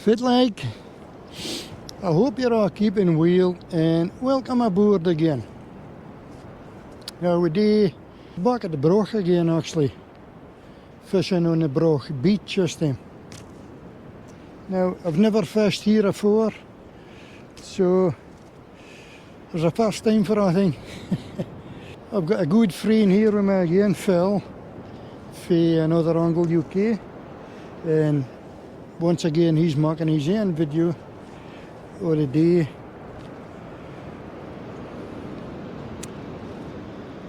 fit like. I hope you're all keeping well and welcome aboard again. Now we're back at the Broch again actually, fishing on the Broch beach this time. Now I've never fished here before, so there's a first time for everything. I've got a good friend here with me again, Phil, for another Angle UK, and once again he's making his own video of the day,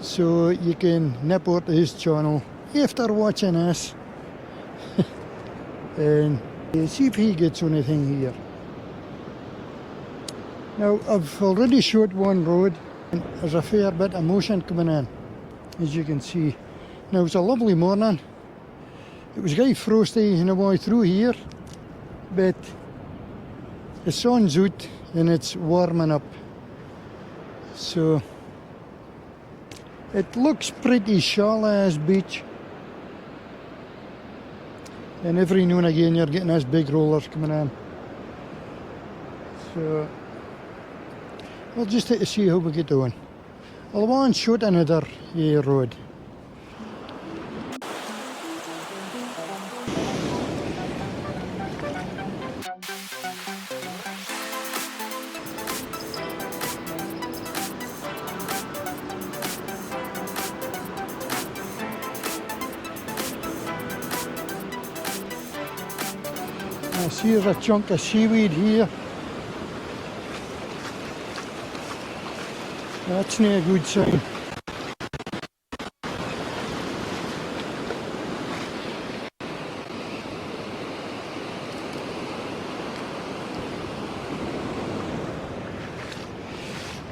so you can nip out to his channel after watching this and see if he gets anything here. Now I've already shot one rod and there's a fair bit of motion coming in, as you can see. Now it's a lovely morning. It was quite frosty on the way through here, but the sun's out and it's warming up, so it looks pretty shallow as beach, and every now and again you're getting those big rollers coming in, so we'll just have to see how we get on. I'll want to shoot another rod. I see there's a chunk of seaweed here. That's not a good sign.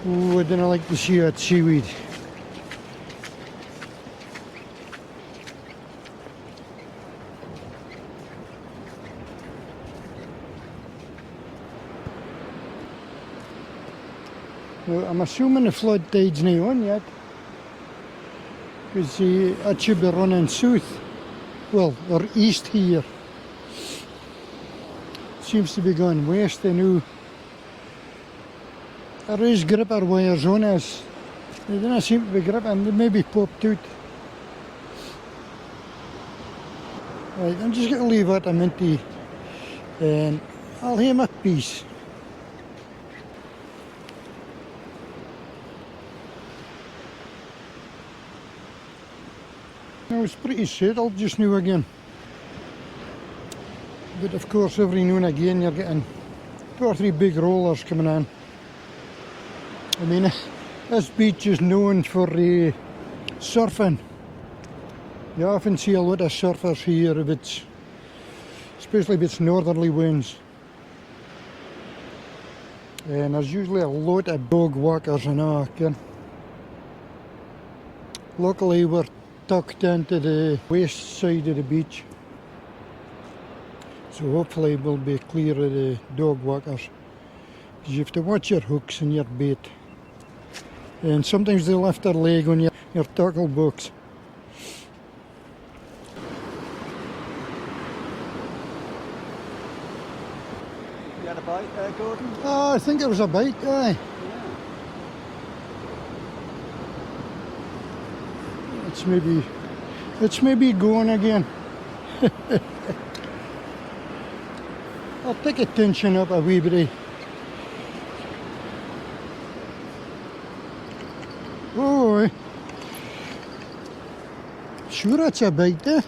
Oh, I don't like to see that seaweed. Well, I'm assuming the flood tide's not on yet, because it should be running south, well, or east here. Seems to be going west. I know there is gripper wires on us. They don't seem to be gripping, they maybe popped out. Right, I'm just going to leave that empty and I'll have my piece. Now it's pretty settled just now again, but of course every now and again you're getting 2 or 3 big rollers coming in. I mean, this beach is known for surfing. You often see a lot of surfers here, especially if it's northerly winds, and there's usually a lot of dog walkers and all. Luckily we're tucked into the west side of the beach, so hopefully we'll be clear of the dog walkers, because you have to watch your hooks and your bait, and sometimes they lift their leg on your tackle box. You had a bite there, Gordon? Oh, I think it was a bite, aye. It's maybe going again. I'll take a tension up a wee bit. Oh, sure that's a bite there.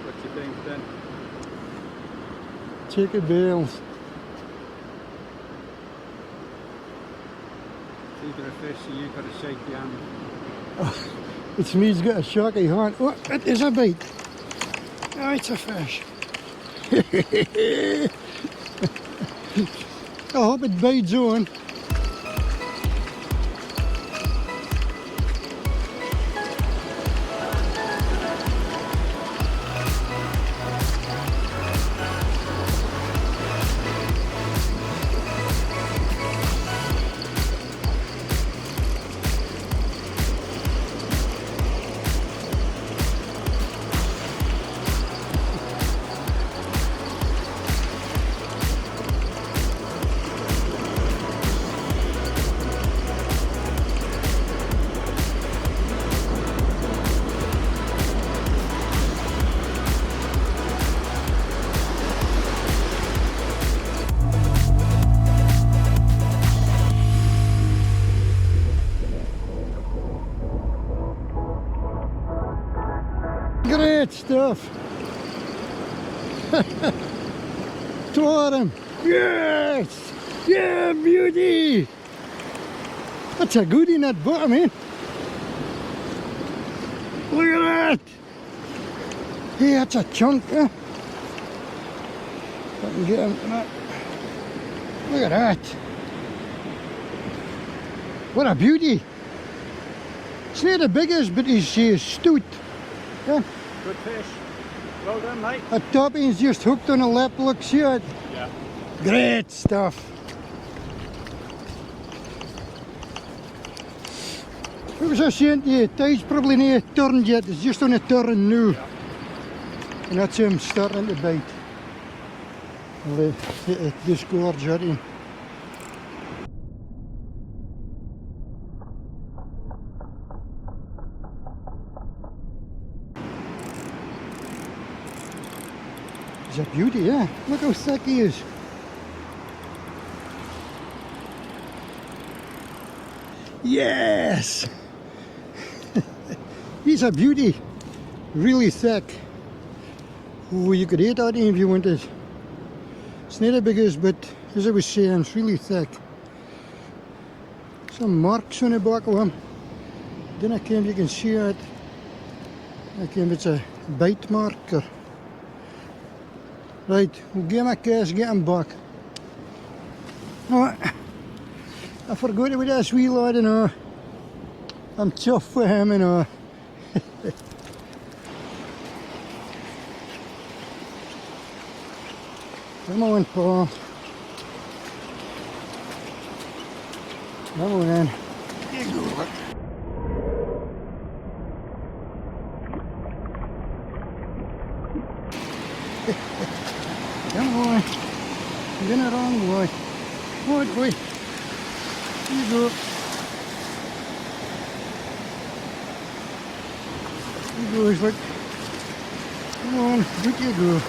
What do you think then? Take a bales. It's either a fish or you've got to shake the hand. Oh, it's me's got a shocky hand. Oh, it is a bite. Oh, it's a fish. I hope it bites on. Great stuff. Tore him. Yes! Yeah, beauty! That's a goodie in that bottom, eh? Look at that! Hey, that's a chunk, eh? I can get him tonight. Look at that! What a beauty! It's not the biggest, but he's stout. Yeah. Good fish. Well done, mate. That top is just hooked on a lip, look, see it? Yeah. Great stuff. It was a saying to you, tide's probably not turned yet, it's just on a turn now. Yeah. And that's him starting to bite. I'll disgorge that in. He's a beauty, yeah. Look how thick he is. Yes! He's a beauty. Really thick. Oh, you could eat that if you wanted. It's not the biggest, but as I was saying, it's really thick. Some marks on the back of him. Then I came, you can see it. I came, it's a bite marker. Right, we'll give him a kiss, get him back. Oh, I forgot about this wee lad, you know. I'm tough for him, you know. Come on, Paul. Come on, then. You go, look. Come on. You're in the wrong way. Good boy. You go. You go, look. Come on, good you go.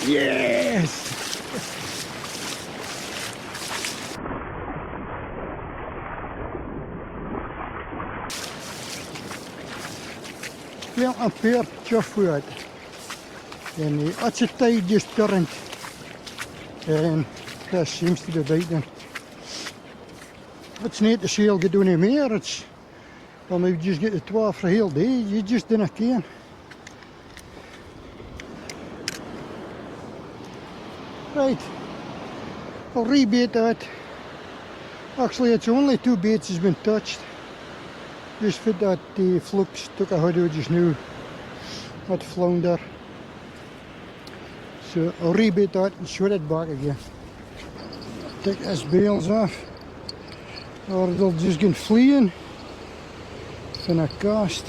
Yes! Wel een peertje voort. En als het tijd is turnt. En dat seems to be biting. It's not the shell get doing meer. It's well, maybe just get the 12 for a whole day. You just don't can. Right, I'll rebait that. Actually, it's only 2 baits has been touched. Just for that the flukes took a hoodoo just now. That flounder. So I'll rebait that and shut it back again. Take these bails off. Or they'll just get fleeing from a cast.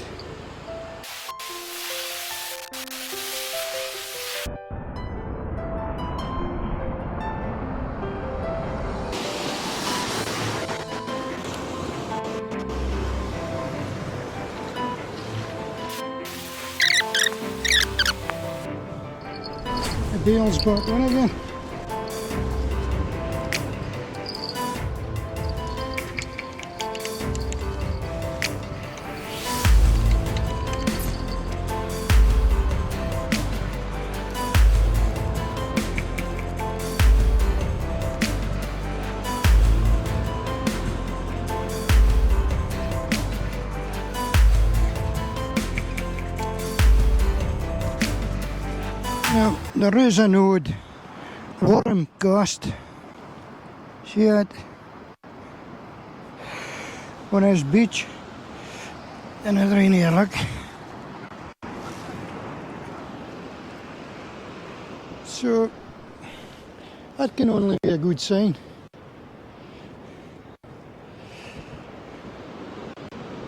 The bail's back on again. Now, there is an old worm cast. See it? On this beach. Another in here, look. So, that can only be a good sign.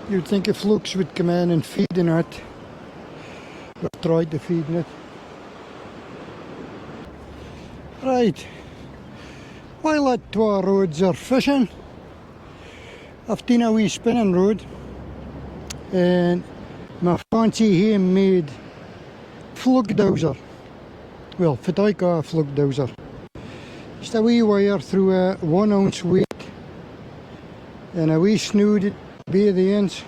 You'd think if flukes would come in and feed in it, or try to feed in it. Right, while at 2 roads are fishing, I've done a wee spinning rod and my fancy handmade fluke dowser. well, for a fluke dowser. Just a wee wire through a 1 ounce weight and a wee snood by the ends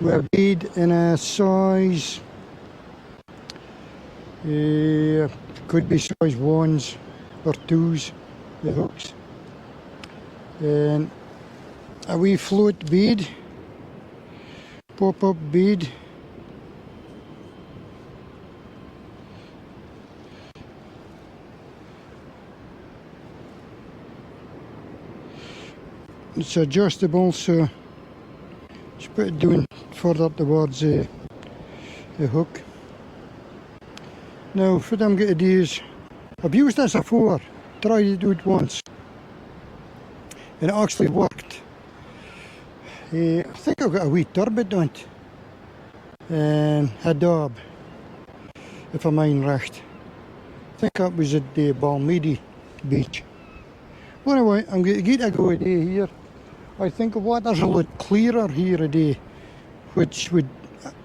with a bead in a size, could be size 1s or 2s, the hooks, and a wee float bead, pop-up bead. It's adjustable, so just put it down further towards the hook. Now, what I'm going to do is, I've used this before, tried to do it once, and it actually worked. I think I've got a wee turbot on it, and a dab, if I mind right. I think that was at the Balmedy beach. Anyway, I'm going to get a go today here. I think the water's a lot clearer here today, which would,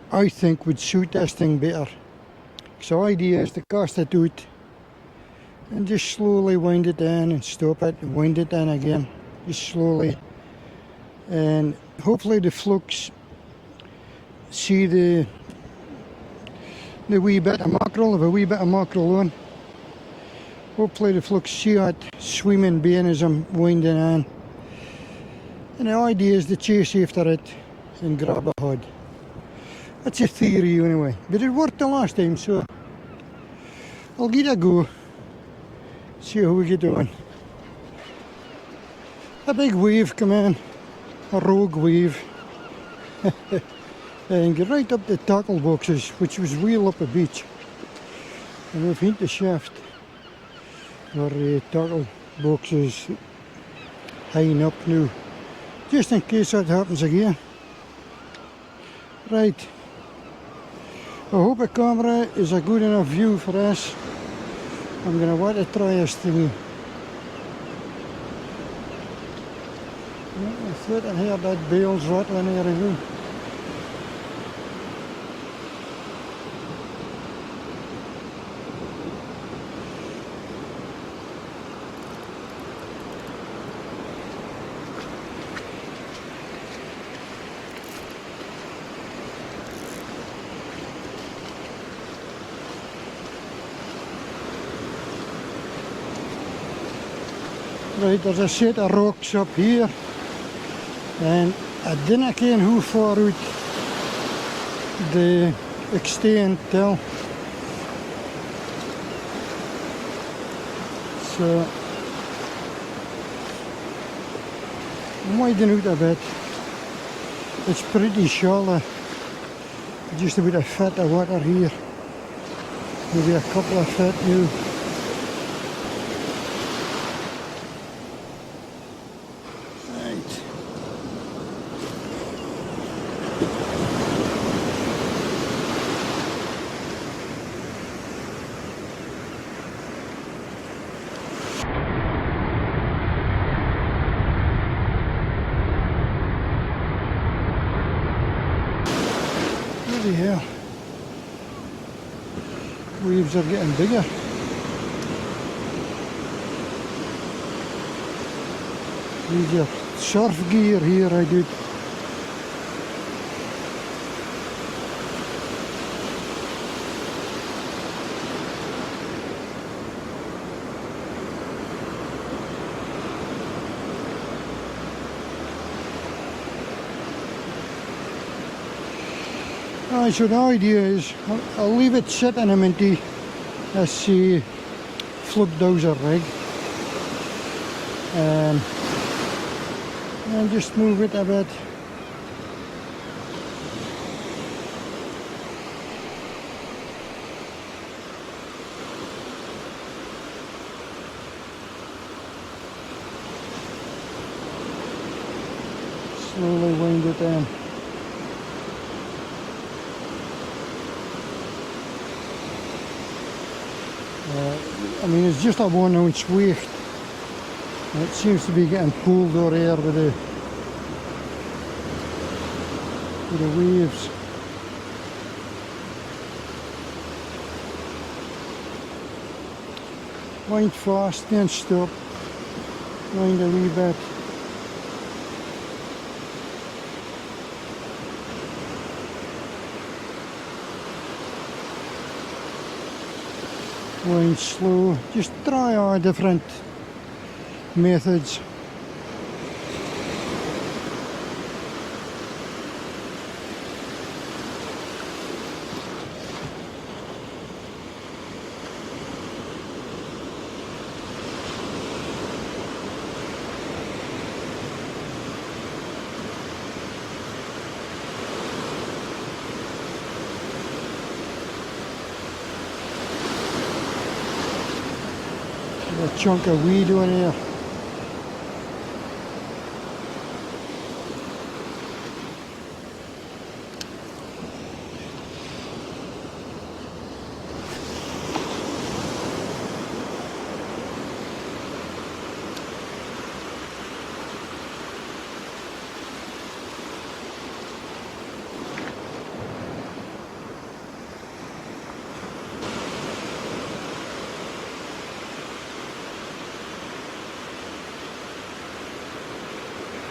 I think, would suit this thing better. So the idea is to cast it out and just slowly wind it in and stop it and wind it in again, just slowly. And hopefully the flukes see the wee bit of mackerel, if a wee bit of mackerel on. Hopefully the flukes see that swimming being as I'm winding in. And the idea is to chase after it and grab a head. That's a theory anyway, but it worked the last time, so I'll give it a go, see how we get on. A big wave come in, a rogue wave, and get right up the tackle boxes, which was real up the beach. And we've hit the shaft, or tackle boxes high up now, just in case that happens again. Right. I hope the camera is a good enough view for us. I'm going to want to try this thingy. I thought I heard that bales rattling here again. Right, there's a set of rocks up here, and I didn't know how far out they extend till. So I'm widening out a bit. It's pretty shallow, just about a foot of water here, maybe a couple of foot now. Bloody hell. Waves are getting bigger. Need your surf gear here, I do. So the idea is I'll leave it sitting a minute as the fluke dowser rig, and just move it a bit. Slowly wind it in. I mean, it's just a 1 ounce weight, and it seems to be getting pulled over here with the waves. Wind fast, then stop. Wind a wee bit. Wind slow. Just try all different methods. A chunk of weed on here.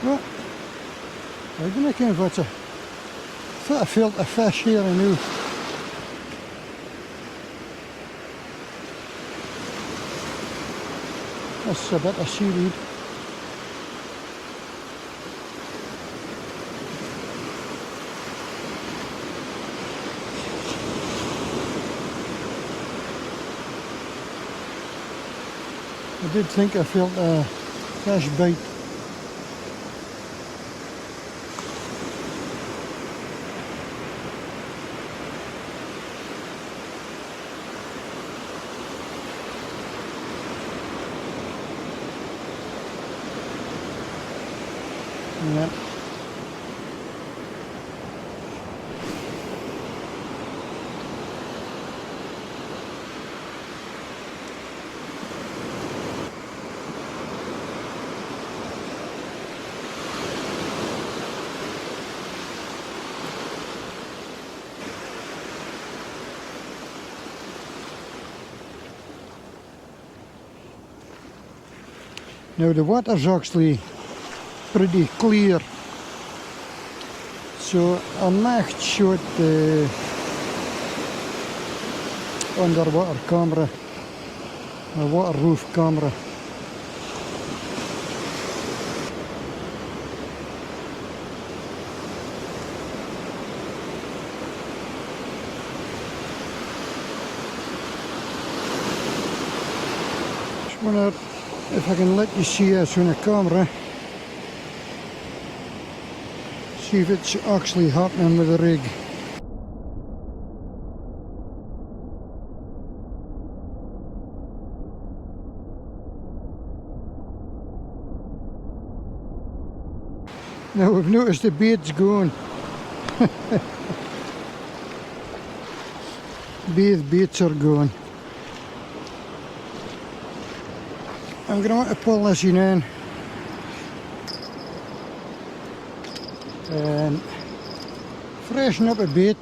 Well, I don't know if it's a filter fish here and now. That's a bit of seaweed. I did think I felt a fish bite. Yep. Now the water's actually pretty clear, so I might shoot the underwater camera, a water roof camera. Just wonder if I can let you see us on the camera. See if it's actually happening with the rig. Now we've noticed the bait's gone. Both baits are gone. I'm going to want to pull this in and freshen up a bit.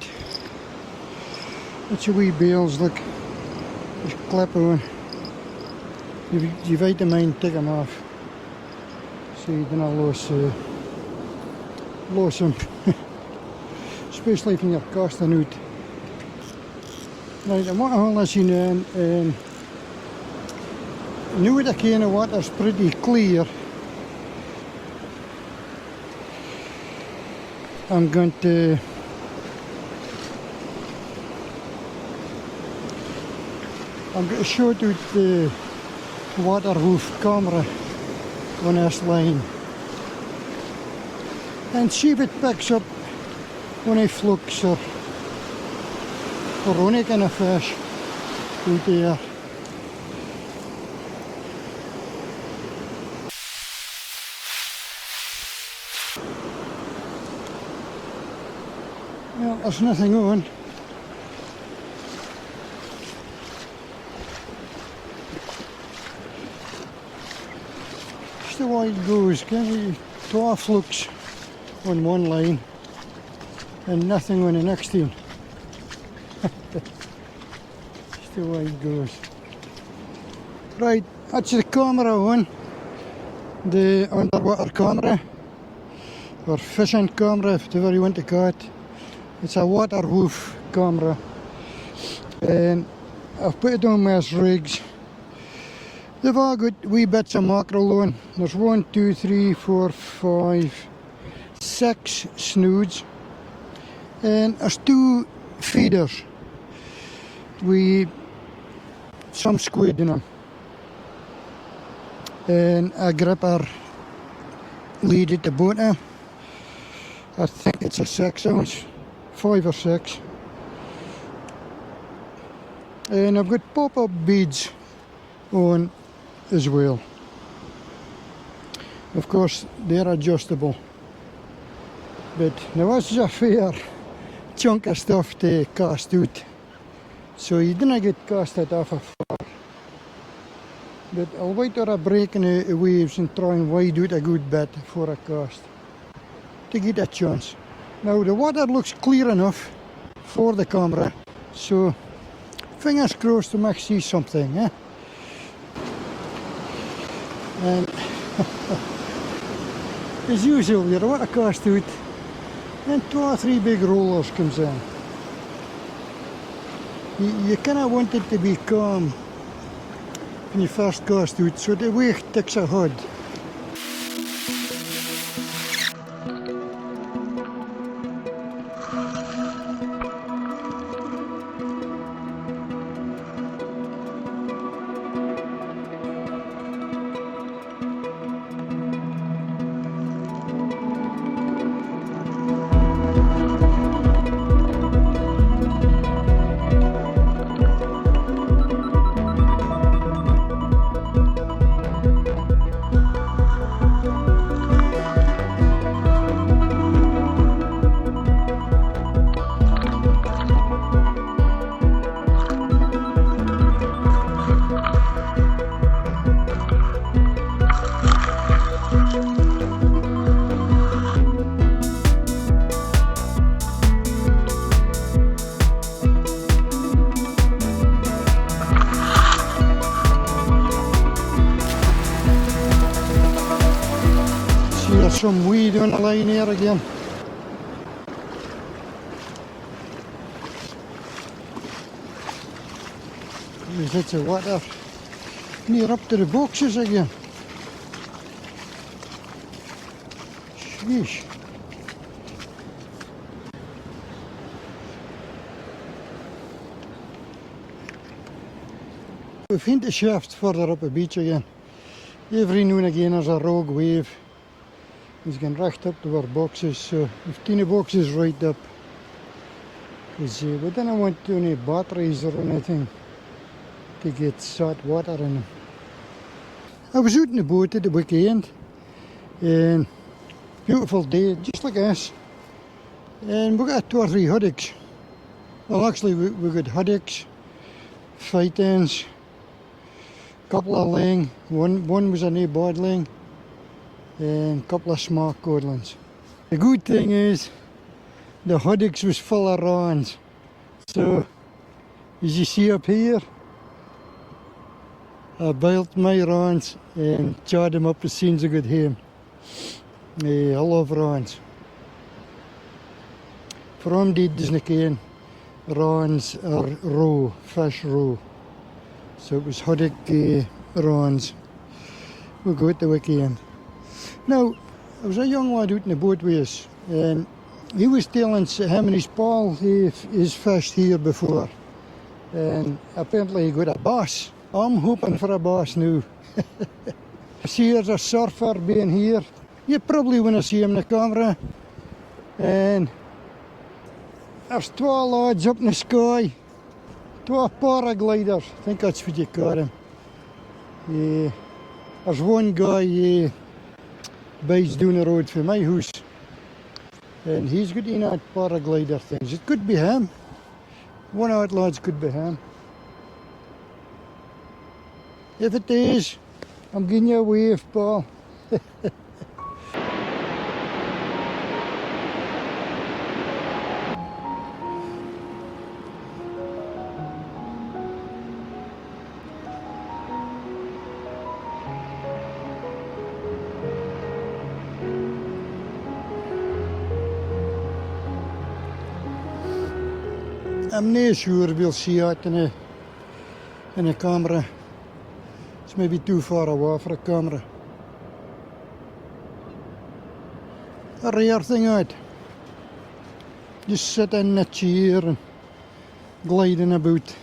That's a wee bails, look. Just clip on. You've out the mind, take them off. So you don't lose them. Especially when you're casting out. Right, I want to hold this in and now the kind of water's pretty clear. I'm going to shoot out the water roof camera on this line and see if it picks up any flukes or any kind of fish out there. Well, there's nothing on. Just the way it goes, can you? 12 flukes on one line and nothing on the next one. Just the way it goes. Right, that's the camera one, the underwater camera, or fishing camera, whatever you want to call it. It's a waterproof camera, and I've put it on my rigs. They've all got wee bits of mackerel on. There's 1, 2, 3, 4, 5, 6 snoods, and there's 2 feeders with some squid in them, and a gripper lead at the bottom. I think it's a 6 ounce, 5 or 6, and I've got pop-up beads on as well. Of course they're adjustable, but now this is a fair chunk of stuff to cast out, so you didn't get casted off a far. But I'll wait till I break in the waves and try and wide out a good bit before I cast, to get a chance. Now the water looks clear enough for the camera, so fingers crossed I might see something, eh? And as usual, you want to cast out, and 2 or 3 big rollers comes in. You kind of want it to be calm when you first cast out, so the wave takes a head. There's some weed on the line here again. There's lots of water near up to the boxes again. Sheesh. We find the shaft further up the beach again. Every now and again there's a rogue wave. He's going right up to our boxes, so we've 10 boxes right up, because we don't want any batteries or anything to get salt water in them. I was out in the boat at the weekend, and beautiful day, just like this, and we got 2 or 3 haddocks. Well, actually we got haddocks, fightings, couple of ling, one was a new bodling, and a couple of smart codlins. The good thing is the haddocks was full of rawns, so as you see up here, I built my rawns and charred them up as soon as I got home. I love rawns. From dit is een rawns are raw, fish raw. So it was haddock rawns. We go at the weekend. Now, there was a young lad out in the boat with us, and he was telling him and his pal he's fished here before, and apparently he got a bass. I'm hoping for a bass now. See, there's a surfer being here. You probably want to see him in the camera. And there's 2 lads up in the sky, 2 paragliders, I think that's what you call them. There's one guy based down the road from my house, and he's got in that paraglider things. It could be him. One of the lads could be him. If it is, I'm giving you a wave, Paul. I'm not sure we'll see it in a camera. It's maybe too far away for a camera. A rare thing out. Just sit in a chair and gliding about.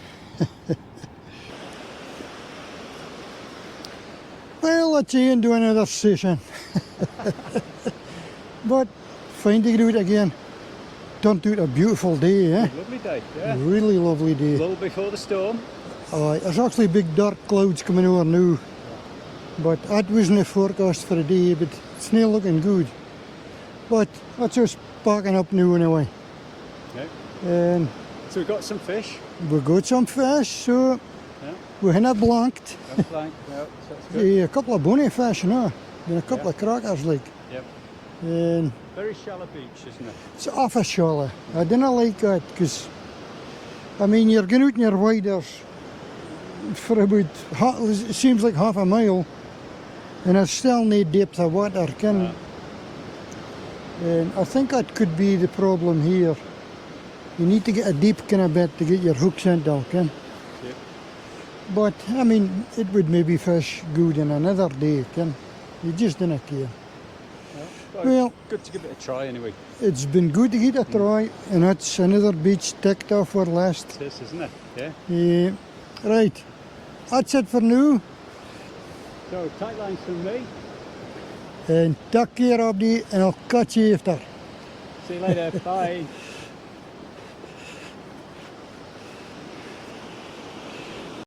Well, let's do another session. But fine to do it again. Turned out a beautiful day, eh? Lovely day, yeah. Really lovely day. A little before the storm. There's actually big dark clouds coming over now. But that wasn't a forecast for the day, but it's not looking good. But that's just packing up now anyway. Okay. And So we've got some fish. we got some fish, so Yeah. we're not blanked. Flank, yeah, so that's good. A couple of bonny fish, no? And a couple of crackers, like. Yep. And Very shallow beach, isn't it? it's off a shallow. I didn't like that, because, I mean, you're going out in your waders for about, it seems like half a mile, and there's still no depth of water, can. And I think that could be the problem here. You need to get a deep kind of bit to get your hooks into, can. Yep. But, I mean, it would maybe fish good in another day, can. You just didn't care. Well, good to give it a try anyway. it's been good to get a try, and that's another beach ticked off our list. This, isn't it? Yeah. Yeah. Right, that's it for now, So tight lines from me. and take care of you, and I'll catch you after. See you later. Bye.